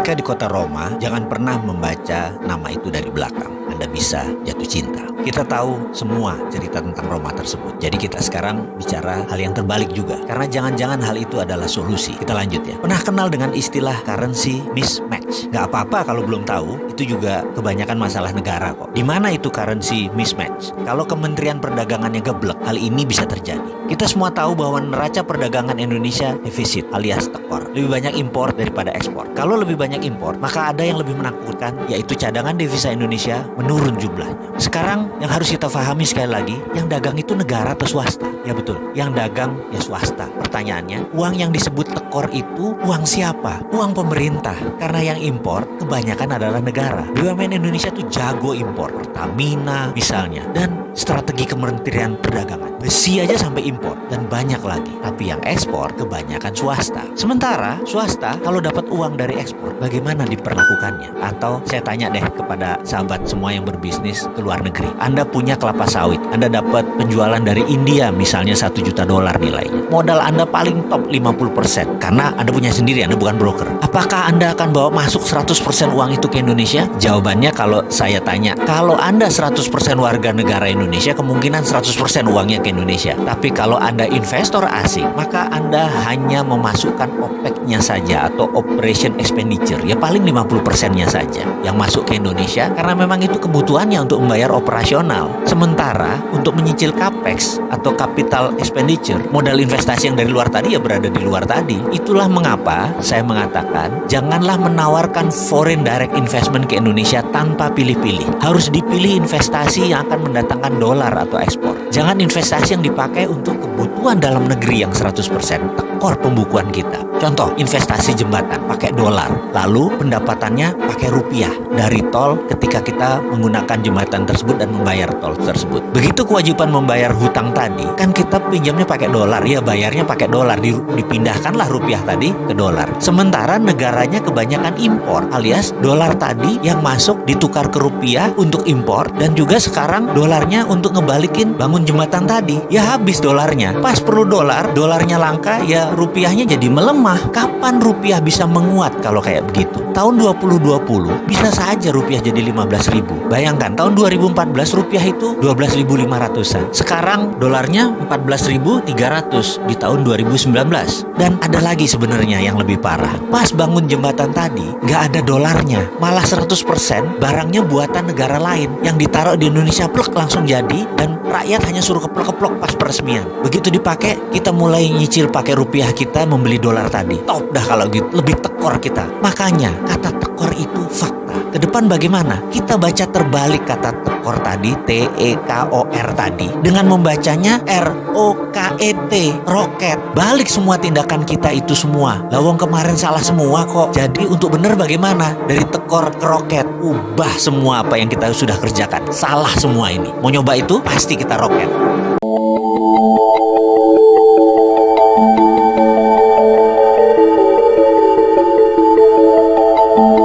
Ketika di kota Roma, jangan pernah membaca nama itu dari belakang. Anda bisa jatuh cinta. Kita tahu semua cerita tentang Roma tersebut. Jadi kita sekarang bicara hal yang terbalik juga. Karena jangan-jangan hal itu adalah solusi. Kita lanjut ya. Pernah kenal dengan istilah currency mismatch? Gak apa-apa kalau belum tahu. Itu juga kebanyakan masalah negara kok. Di mana itu currency mismatch? Kalau Kementerian Perdagangannya geblek, hal ini bisa terjadi. Kita semua tahu bahwa neraca perdagangan Indonesia defisit alias tekor. Lebih banyak impor daripada ekspor. Kalau lebih banyak impor, maka ada yang lebih menakutkan, yaitu cadangan devisa Indonesia menurun jumlahnya. Sekarang yang harus kita pahami sekali lagi, yang dagang itu negara atau swasta? Ya betul, yang dagang ya swasta. Pertanyaannya, uang yang disebut tekor itu uang siapa? Uang pemerintah. Karena yang impor kebanyakan adalah negara. BUMN Indonesia tuh jago impor. Pertamina misalnya. Dan strategi Kementerian Perdagangan. Besi aja sampai impor. Dan banyak lagi. Tapi yang ekspor kebanyakan swasta. Sementara swasta kalau dapat uang dari ekspor, bagaimana diperlakukannya? Atau saya tanya deh kepada sahabat semua yang berbisnis ke luar negeri. Anda punya kelapa sawit, Anda dapat penjualan dari India misalnya $1 juta nilainya. Modal Anda paling top 50% karena Anda punya sendiri, Anda bukan broker. Apakah Anda akan bawa masuk 100% uang itu ke Indonesia? Jawabannya kalau saya tanya, kalau Anda 100% warga negara Indonesia, kemungkinan 100% uangnya ke Indonesia. Tapi kalau Anda investor asing, maka Anda hanya memasukkan OPEX-nya saja atau operation expenditure, ya paling 50%-nya saja yang masuk ke Indonesia karena memang itu kebutuhannya untuk membayar operasional. Sementara untuk menyicil capex atau capital expenditure, modal investasi yang dari luar tadi ya berada di luar tadi. Itulah mengapa saya mengatakan janganlah menawarkan foreign direct investment ke Indonesia tanpa pilih-pilih. Harus dipilih investasi yang akan mendatangkan dolar atau ekspor. Jangan investasi yang dipakai untuk kebutuhan dalam negeri yang 100% tekor pembukuan kita. Contoh, investasi jembatan pakai dolar, lalu pendapatannya pakai rupiah dari tol ketika kita menggunakan jembatan tersebut dan membayar tol tersebut. Begitu kewajiban membayar hutang tadi, kan kita pinjamnya pakai dolar, ya bayarnya pakai dolar, dipindahkanlah rupiah tadi ke dolar. Sementara negaranya kebanyakan impor, alias dolar tadi yang masuk ditukar ke rupiah untuk impor, dan juga sekarang dolarnya untuk ngebalikin bangun jembatan tadi. Ya habis dolarnya. Pas perlu dolar, dolarnya langka, ya rupiahnya jadi melemah. Kapan rupiah bisa menguat kalau kayak begitu? Tahun 2020 bisa saja rupiah jadi 15.000. Bayangkan tahun 2014 rupiah itu 12.500-an. Sekarang dolarnya 14.300 di tahun 2019. Dan ada lagi sebenarnya yang lebih parah. Pas bangun jembatan tadi nggak ada dolarnya, malah 100% barangnya buatan negara lain yang ditaruh di Indonesia plek langsung jadi, dan rakyat hanya suruh keplok-keplok pas peresmian. Begitu dipakai, kita mulai nyicil pakai rupiah kita membeli dolar tadi. Top dah kalau gitu, lebih tekor kita. Makanya kata tekor itu fakta. Ke depan bagaimana? Kita baca terbalik kata tekor tadi, TEKOR tadi, dengan membacanya ROKET, roket. Balik semua tindakan kita itu semua. Lawang kemarin salah semua kok. Jadi untuk benar bagaimana? Dari tekor ke roket, ubah semua apa yang kita sudah kerjakan. Salah semua ini. Mau nyoba itu? Pasti kita roket.